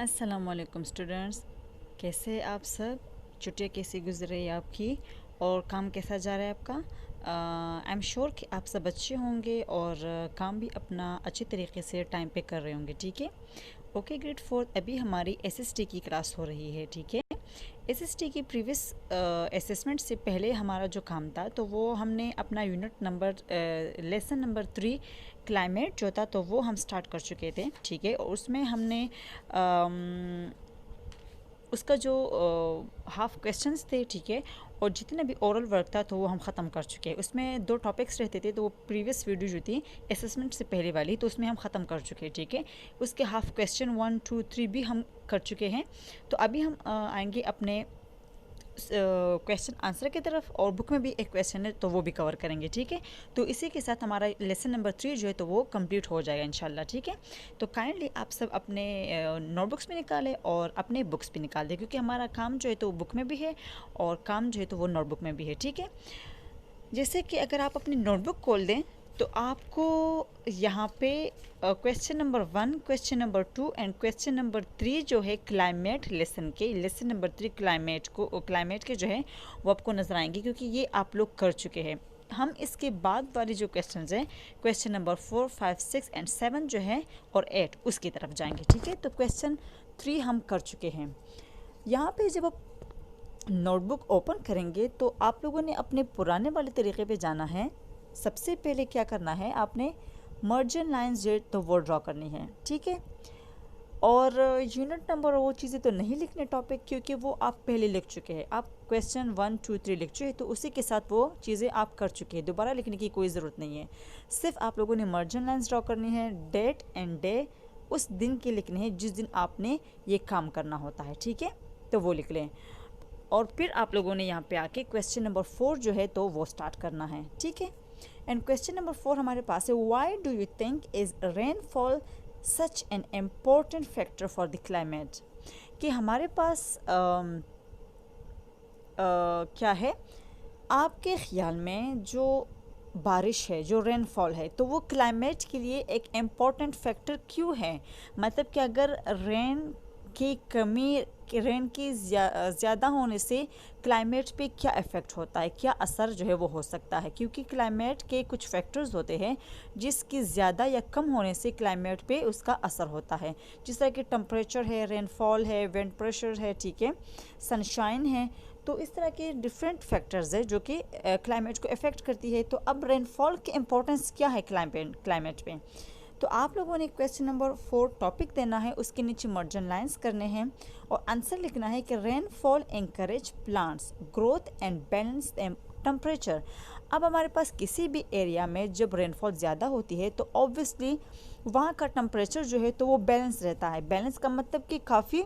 अस्सलामुअलैकुम स्टूडेंट्स, कैसे आप सब। छुट्टियाँ कैसी गुजर रही है आपकी और काम कैसा जा रहा है आपका। आई एम श्योर कि आप सब अच्छे होंगे और काम भी अपना अच्छे तरीके से टाइम पे कर रहे होंगे। ठीक है, ओके ग्रेड 4 अभी हमारी एसएसटी की क्लास हो रही है। ठीक है, एसएसटी की प्रीवियस असेसमेंट से पहले हमारा जो काम था तो वो हमने अपना unit number lesson number 3 climate जो था तो वो हम स्टार्ट कर चुके थे। ठीक है, और उसमें हमने उसका जो हाफ क्वेश्चंस थे, ठीक है, और जितना भी ओरल वर्क था तो वो हम ख़त्म कर चुके हैं। उसमें 2 टॉपिक्स रहते थे, तो वो प्रीवियस वीडियो जो थी असेसमेंट से पहले वाली तो उसमें हम ख़त्म कर चुके हैं। ठीक है, उसके हाफ क्वेश्चन 1 2 3 भी हम कर चुके हैं। तो अभी हम आएंगे अपने क्वेश्चन आंसर की तरफ, और बुक में भी एक क्वेश्चन है तो वो भी कवर करेंगे। ठीक है, तो इसी के साथ हमारा लेसन नंबर 3 जो है तो वो कंप्लीट हो जाएगा इंशाल्लाह। ठीक है, तो काइंडली आप सब अपने नोटबुक्स भी निकालें और अपने बुक्स भी निकाल दें, क्योंकि हमारा काम जो है तो बुक में भी है और काम जो है तो वो नोटबुक में भी है। ठीक है, जैसे कि अगर आप अपनी नोटबुक खोल दें तो आपको यहाँ पे question number 1, question number 2 and question number 3 जो है क्लाइमेट लेसन के, लेसन नंबर 3 क्लाइमेट के जो है वो आपको नज़र आएंगे, क्योंकि ये आप लोग कर चुके हैं। हम इसके बाद वाली जो क्वेश्चन हैं क्वेश्चन नंबर 4, 5, 6 एंड 7 जो है और 8 उसकी तरफ जाएंगे। ठीक है, तो क्वेश्चन 3 हम कर चुके हैं। यहाँ पे जब आप नोटबुक ओपन करेंगे तो आप लोगों ने अपने पुराने वाले तरीके पे जाना है। सबसे पहले क्या करना है, आपने मर्जन लाइंस जो तो वो ड्रॉ करनी है। ठीक है, और यूनिट नंबर वो चीज़ें तो नहीं लिखने टॉपिक, क्योंकि वो आप पहले लिख चुके हैं। आप क्वेश्चन 1 2 3 लिख चुके हैं, तो उसी के साथ वो चीज़ें आप कर चुके हैं, दोबारा लिखने की कोई ज़रूरत नहीं है। सिर्फ आप लोगों ने मर्जन लाइंस ड्रॉ करनी है, डेट एंड डे उस दिन के लिखने हैं जिस दिन आपने ये काम करना होता है। ठीक है, तो वो लिख लें, और फिर आप लोगों ने यहाँ पे आके क्वेश्चन नंबर 4 जो है तो वो स्टार्ट करना है। ठीक है, एंड क्वेश्चन नंबर 4 हमारे पास है, why do you think is rainfall such an important factor for the climate. कि हमारे पास क्या है, आपके ख्याल में जो बारिश है, जो रेनफॉल है, तो वो क्लाइमेट के लिए एक इम्पॉर्टेंट फैक्टर क्यों है। मतलब कि अगर रेन की ज़्यादा होने से क्लाइमेट पे क्या इफ़ेक्ट होता है, क्या असर जो है वो हो सकता है, क्योंकि क्लाइमेट के कुछ फैक्टर्स होते हैं जिसकी ज़्यादा या कम होने से क्लाइमेट पे उसका असर होता है। जिस तरह कि टेम्परेचर है, रेनफॉल है, विंड प्रेशर है, ठीक है, सनशाइन है, तो इस तरह के डिफरेंट फैक्टर्स है जो कि क्लाइमेट को इफ़ेक्ट करती है। तो अब रेनफॉल की इम्पोर्टेंस क्या है क्लाइमेट पे, तो आप लोगों ने क्वेश्चन नंबर 4 टॉपिक देना है, उसके नीचे मर्जन लाइंस करने हैं और आंसर लिखना है कि rainfall encourage plants growth and balance temperature. अब हमारे पास किसी भी एरिया में जब रेनफॉल ज़्यादा होती है तो ऑब्वियसली वहाँ का टेम्परेचर जो है तो वो बैलेंस रहता है। बैलेंस का मतलब कि काफ़ी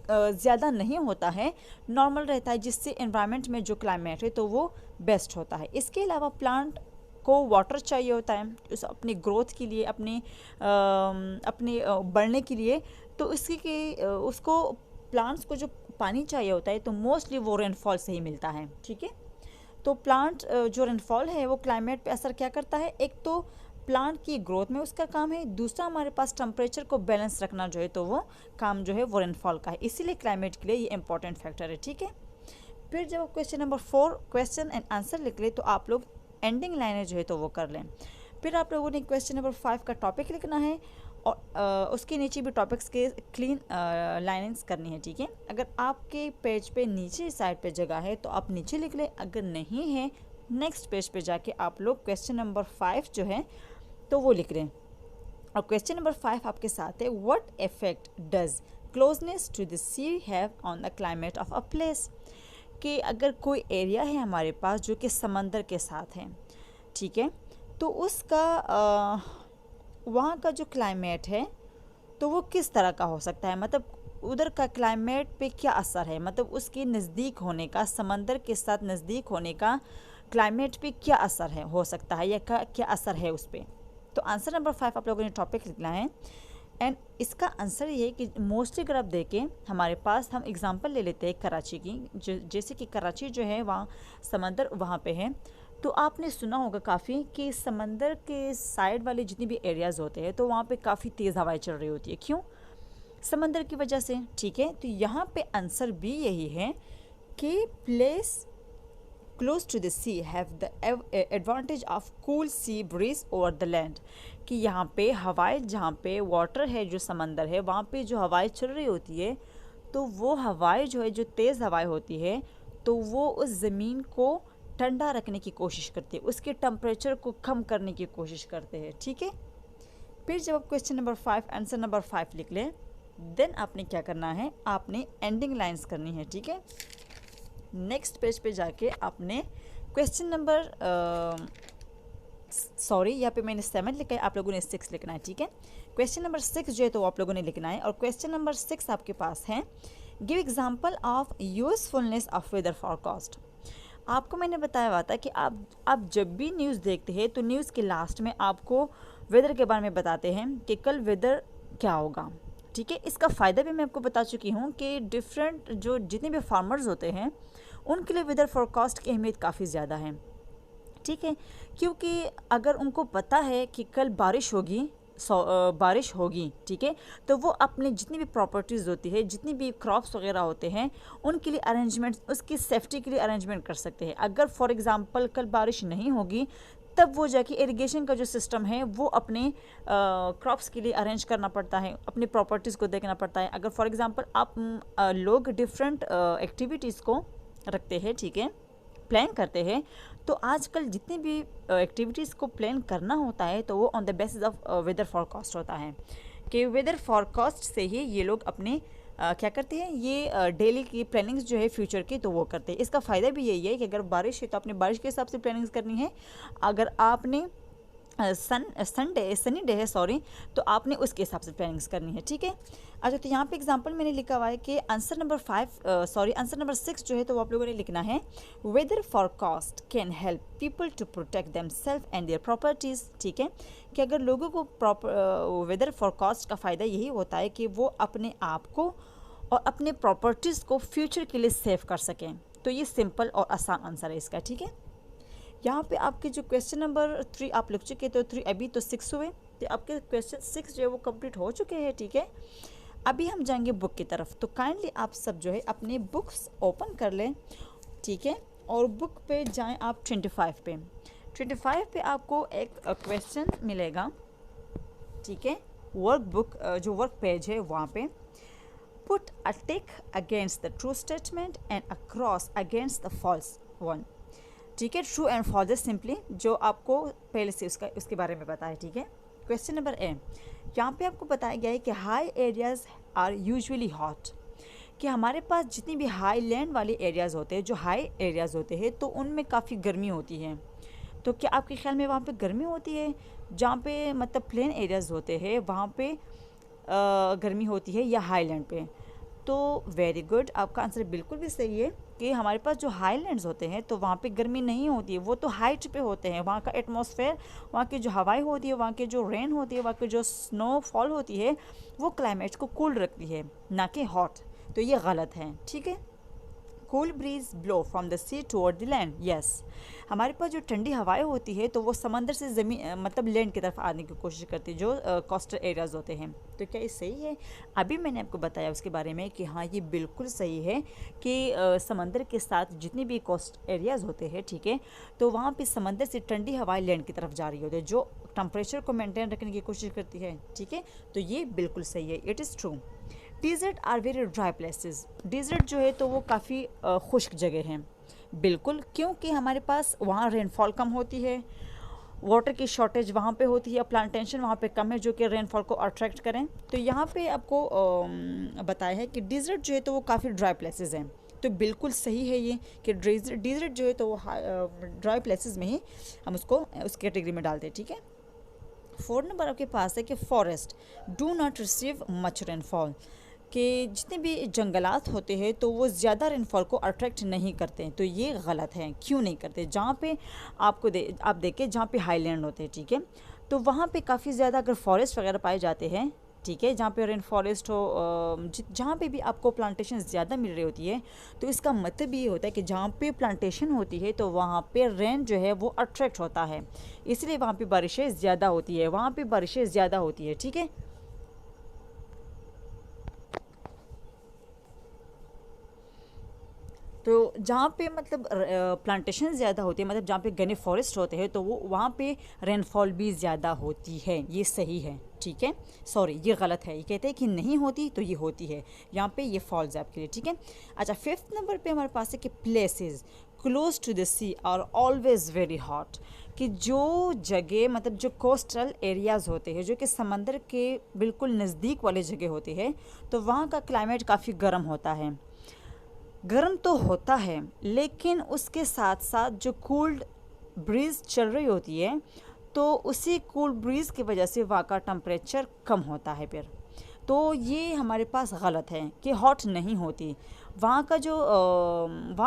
ज़्यादा नहीं होता है, नॉर्मल रहता है, जिससे एनवायरनमेंट में जो क्लाइमेट है तो वो बेस्ट होता है। इसके अलावा प्लांट को वाटर चाहिए होता है उस अपनी ग्रोथ के लिए, अपने बढ़ने के लिए, तो उसको प्लांट्स को जो पानी चाहिए होता है तो मोस्टली वो रेनफॉल से ही मिलता है। ठीक है, तो प्लांट जो रेनफॉल है वो क्लाइमेट पे असर क्या करता है, एक तो प्लांट की ग्रोथ में उसका काम है, दूसरा हमारे पास टेम्परेचर को बैलेंस रखना जो है तो वो काम जो है वो रेनफॉल का है, इसीलिए क्लाइमेट के लिए ये इंपॉर्टेंट फैक्टर है। ठीक है, फिर जब question number 4 question and answer लिख ले तो आप लोग एंडिंग लाइनें जो है तो वो कर लें। फिर आप लोगों ने क्वेश्चन नंबर 5 का टॉपिक लिखना है और उसके नीचे भी टॉपिक्स के क्लीन लाइनेंस करनी है। ठीक है, अगर आपके पेज पे नीचे साइड पे जगह है तो आप नीचे लिख लें, अगर नहीं है नेक्स्ट पेज पे जाके आप लोग क्वेश्चन नंबर 5 जो है तो वो लिख लें। और क्वेश्चन नंबर 5 आपके साथ है, what effect does closeness to the sea have on the climate of a place. कि अगर कोई एरिया है हमारे पास जो कि समंदर के साथ है, ठीक है, तो उसका वहाँ का जो क्लाइमेट है तो वो किस तरह का हो सकता है, मतलब उधर का क्लाइमेट पे क्या असर है, मतलब उसके नज़दीक होने का, समंदर के साथ नज़दीक होने का क्लाइमेट पे क्या असर है, हो सकता है या क्या असर है उस पर। तो आंसर नंबर 5 आप लोगों ने टॉपिक लिखना है, एंड इसका आंसर ये है कि मोस्टली अगर आप देखें हमारे पास, हम एग्जांपल ले लेते हैं कराची की, जैसे कि कराची जो है वहाँ समंदर वहाँ पे है, तो आपने सुना होगा काफ़ी कि समंदर के साइड वाले जितने भी एरियाज़ होते हैं तो वहाँ पे काफ़ी तेज़ हवाएं चल रही होती है। क्यों? समंदर की वजह से, ठीक है। तो यहाँ पे आंसर भी यही है कि place close to the sea have the advantage of cool sea breeze over the land, कि यहाँ पे हवाएं, जहाँ पे वाटर है, जो समंदर है, वहाँ पे जो हवाएं चल रही होती है, तो वो हवाएं जो है, जो तेज़ हवाएं होती है, तो वो उस ज़मीन को ठंडा रखने की कोशिश करती है, उसके टेम्परेचर को कम करने की कोशिश करते हैं, ठीक है। फिर जब आप क्वेश्चन नंबर 5 आंसर नंबर 5 लिख लें, देन आपने क्या करना है, आपने एंडिंग लाइंस करनी है, ठीक है। नेक्स्ट पेज पे जाके आपने क्वेश्चन नंबर यहाँ पे मैंने 7 लिखा है, आप लोगों ने 6 लिखना है, ठीक है। क्वेश्चन नंबर 6 जो है तो आप लोगों ने लिखना है, और क्वेश्चन नंबर 6 आपके पास है, give example of usefulness of weather forecast. आपको मैंने बताया हुआ था कि आप जब भी न्यूज़ देखते हैं तो न्यूज़ के लास्ट में आपको वेदर के बारे में बताते हैं कि कल वेदर क्या होगा, ठीक है। इसका फ़ायदा भी मैं आपको बता चुकी हूँ कि डिफरेंट जो जितने भी फार्मर्स होते हैं उनके लिए वेदर फोरकास्ट की अहमियत काफ़ी ज़्यादा है, ठीक है। क्योंकि अगर उनको पता है कि कल बारिश होगी, ठीक है, तो वो अपने जितनी भी प्रॉपर्टीज़ होती है, जितनी भी क्रॉप्स वगैरह होते हैं, उनके लिए अरेंजमेंट, उसकी सेफ्टी के लिए अरेंजमेंट कर सकते हैं। अगर फॉर एग्ज़ाम्पल कल बारिश नहीं होगी, तब वो जाके इरिगेशन का जो सिस्टम है वो अपने क्रॉप्स के लिए अरेंज करना पड़ता है, अपनी प्रॉपर्टीज़ को देखना पड़ता है। अगर फॉर एग्ज़ाम्पल आप लोग डिफरेंट एक्टिविटीज़ को रखते हैं, ठीक है, प्लान करते हैं, तो आजकल जितनी भी एक्टिविटीज़ को प्लान करना होता है तो वो on the basis of weather forecast होता है, कि वेदर फॉरकास्ट से ही ये लोग अपने क्या करते हैं, ये डेली की प्लानिंग्स जो है फ्यूचर की, तो वो करते हैं। इसका फ़ायदा भी यही है कि अगर बारिश है तो आपने बारिश के हिसाब से प्लानिंग्स करनी है, अगर आपने सनी डे है तो आपने उसके हिसाब से प्लानिंग्स करनी है, ठीक है। अच्छा, तो यहाँ पे एग्जांपल मैंने लिखा हुआ है कि आंसर नंबर 6 जो है तो आप लोगों ने लिखना है, weather forecast can help people to protect themselves and their properties, ठीक है। कि अगर लोगों को वेदर फॉरकास्ट का फ़ायदा यही होता है कि वो अपने आप को और अपने प्रॉपर्टीज़ को फ्यूचर के लिए सेव कर सकें। तो ये सिंपल और आसान आंसर है इसका, ठीक है। यहाँ पे आपके जो क्वेश्चन नंबर 3 आप लिख चुके, तो 3 अभी तो 6 हुए, तो आपके क्वेश्चन 6 जो है वो कंप्लीट हो चुके हैं, ठीक है। अभी हम जाएंगे बुक की तरफ, तो काइंडली आप सब जो है अपने बुक्स ओपन कर लें, ठीक है, और बुक पे जाएं आप 25 पे। 25 पे आपको एक क्वेश्चन मिलेगा, ठीक है, वर्क बुक जो वर्क पेज है वहाँ पे, put a tick against the true statement and a cross against the false one, ठीक है। ट्रू एंड फॉल्स सिंपली जो आपको पहले से उसके बारे में पता है, ठीक है। क्वेश्चन नंबर ए, यहाँ पे आपको बताया गया है कि high areas are usually hot, कि हमारे पास जितनी भी हाई लैंड वाले एरियाज़ होते हैं, जो हाई एरियाज़ होते हैं, तो उनमें काफ़ी गर्मी होती है। तो क्या आपके ख्याल में वहाँ पे गर्मी होती है? जहाँ पे मतलब प्लेन एरियाज़ होते हैं वहाँ पे गर्मी होती है, या हाईलैंड पे? तो वेरी गुड, आपका आंसर बिल्कुल भी सही है कि हमारे पास जो हाईलैंड्स होते हैं तो वहाँ पे गर्मी नहीं होती है, वो तो हाइट पे होते हैं। वहाँ का एटमॉस्फेयर, वहाँ की जो हवाएं होती है, वहाँ की जो रेन होती है, वहाँ की जो स्नोफॉल होती है, वो क्लाइमेट को कूल रखती है, ना कि हॉट। तो ये गलत है, ठीक है। Cool breeze blow from the sea toward the land, yes. हमारे पास जो ठंडी हवाएं होती है तो वो समंदर से ज़मीन मतलब लैंड की तरफ आने की कोशिश करती है, जो कोस्टल एरियाज़ होते हैं। तो क्या ये सही है? अभी मैंने आपको बताया उसके बारे में कि हाँ, ये बिल्कुल सही है कि समंदर के साथ जितने भी कोस्ट एरियाज़ होते हैं, ठीक है, तो वहाँ पे समंदर से ठंडी हवाएं लैंड की तरफ जा रही होती है, जो टेम्परेचर को मेंटेन रखने की कोशिश करती है, ठीक है। तो ये बिल्कुल सही है, it is true. Desert are very dry places, desert जो है तो वो काफ़ी खुश्क जगह हैं, बिल्कुल, क्योंकि हमारे पास वहाँ रेनफॉल कम होती है, वाटर की शॉर्टेज वहाँ पे होती है, प्लांटेशन वहाँ पे कम है जो कि रेनफॉल को अट्रैक्ट करें। तो यहाँ पे आपको बताया है कि डिज़र्ट जो है तो वो काफ़ी ड्राई प्लेसेस हैं। तो बिल्कुल सही है ये कि डिज़र्ट जो है तो वो ड्राई प्लेसेस में ही हम उसको उस कैटेगरी में डालते हैं, ठीक है। 4 नंबर आपके पास है कि forest do not receive much rainfall, कि जितने भी जंगलात होते हैं तो वो ज़्यादा रेनफॉल को अट्रैक्ट नहीं करते हैं। तो ये गलत है, क्यों नहीं करते? जहाँ पे आप देखें जहाँ पे हाईलैंड होते हैं, ठीक है, तो वहाँ पे काफ़ी ज़्यादा अगर फॉरेस्ट वगैरह पाए जाते हैं, ठीक है, जहाँ पे रेन फॉरेस्ट हो, जहाँ पे भी आपको प्लांटेशन ज़्यादा मिल रही होती है, तो इसका मतलब ये होता है कि जहाँ पे प्लांटेशन होती है तो वहाँ पे रेन जो है वो अट्रैक्ट होता है, इसलिए वहाँ पे बारिशें ज़्यादा होती है, ठीक है। तो जहाँ पे मतलब प्लांटेशन ज़्यादा होती है, मतलब जहाँ पे घने फॉरेस्ट होते हैं, तो वो वहाँ पे रेनफॉल भी ज़्यादा होती है। ये सही है, ठीक है, सॉरी ये गलत है, ये कहते हैं कि नहीं होती, तो ये होती है, यहाँ पे ये फॉल्स है आपके लिए, ठीक है। अच्छा, 5th नंबर पे हमारे पास है कि places close to the sea are always very hot, कि जो जगह मतलब जो कोस्टल एरियाज़ होते हैं, जो कि समंदर के बिल्कुल नज़दीक वाले जगह होती है, तो वहाँ का क्लाइमेट काफ़ी गर्म होता है। गर्म तो होता है, लेकिन उसके साथ साथ जो कूल्ड ब्रीज़ चल रही होती है, तो उसी कूल ब्रीज़ की वजह से वहाँ का टेम्परेचर कम होता है फिर। तो ये हमारे पास गलत है कि हॉट नहीं होती। वहाँ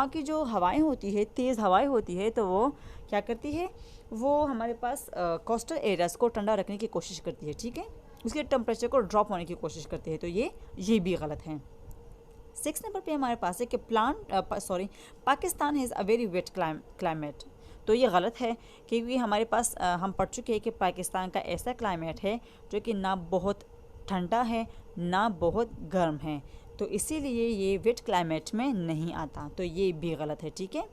की जो हवाएं होती है, तेज़ हवाएं होती है, तो वो क्या करती है, वो हमारे पास कोस्टल एरियाज़ को ठंडा रखने की कोशिश करती है, ठीक है, उसके टेम्परेचर को ड्रॉप होने की कोशिश करती है, तो ये भी गलत है। 6 नंबर पे हमारे पास है कि Pakistan has a very wet climate, तो ये गलत है, क्योंकि हमारे पास हम पढ़ चुके हैं कि पाकिस्तान का ऐसा क्लाइमेट है जो कि ना बहुत ठंडा है ना बहुत गर्म है, तो इसीलिए ये वेट क्लाइमेट में नहीं आता, तो ये भी गलत है, ठीक है।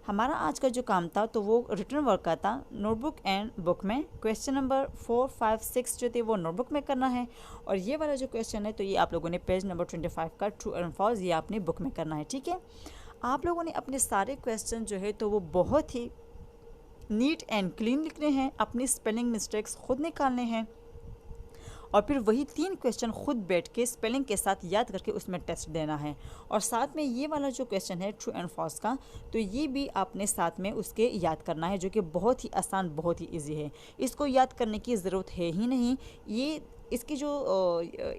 हमारा आज का जो काम था तो वो रिटर्न वर्क का था, नोटबुक एंड बुक में। क्वेश्चन नंबर 4, 5, 6 जो थे वो नोटबुक में करना है, और ये वाला जो क्वेश्चन है तो ये आप लोगों ने पेज नंबर 25 का ट्रू एंड फॉल्स ये आपने बुक में करना है, ठीक है। आप लोगों ने अपने सारे क्वेश्चन जो है तो वो बहुत ही नीट एंड क्लीन लिखने हैं, अपनी स्पेलिंग मिस्टेक्स खुद निकालने हैं, और फिर वही 3 क्वेश्चन खुद बैठ के स्पेलिंग के साथ याद करके उसमें टेस्ट देना है। और साथ में ये वाला जो क्वेश्चन है ट्रू एंड फॉल्स का, तो ये भी आपने साथ में उसके याद करना है, जो कि बहुत ही आसान, बहुत ही इजी है। इसको याद करने की ज़रूरत है ही नहीं, ये इसकी जो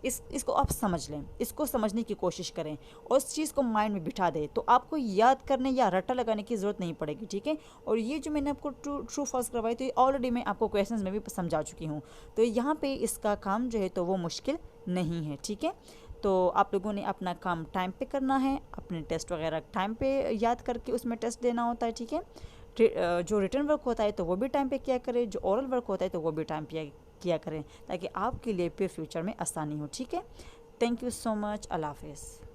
इसको आप समझ लें, इसको समझने की कोशिश करें और उस चीज़ को माइंड में बिठा दें, तो आपको याद करने या रट्टा लगाने की ज़रूरत नहीं पड़ेगी, ठीक है। और ये जो मैंने आपको ट्रू फॉल्स करवाई, तो ये ऑलरेडी मैं आपको क्वेश्चंस में भी समझा चुकी हूँ, तो यहाँ पे इसका काम जो है तो वो मुश्किल नहीं है, ठीक है। तो आप लोगों ने अपना काम टाइम पे करना है, अपने टेस्ट वगैरह टाइम पे याद करके उसमें टेस्ट देना होता है, ठीक है। जो रिटर्न वर्क होता है तो वो भी टाइम पे किया करें, जो ओरल वर्क होता है तो वो भी टाइम पे किया करें, ताकि आपके लिए फिर फ्यूचर में आसानी हो, ठीक है। थैंक यू सो मच, अल्लाह हाफिज़।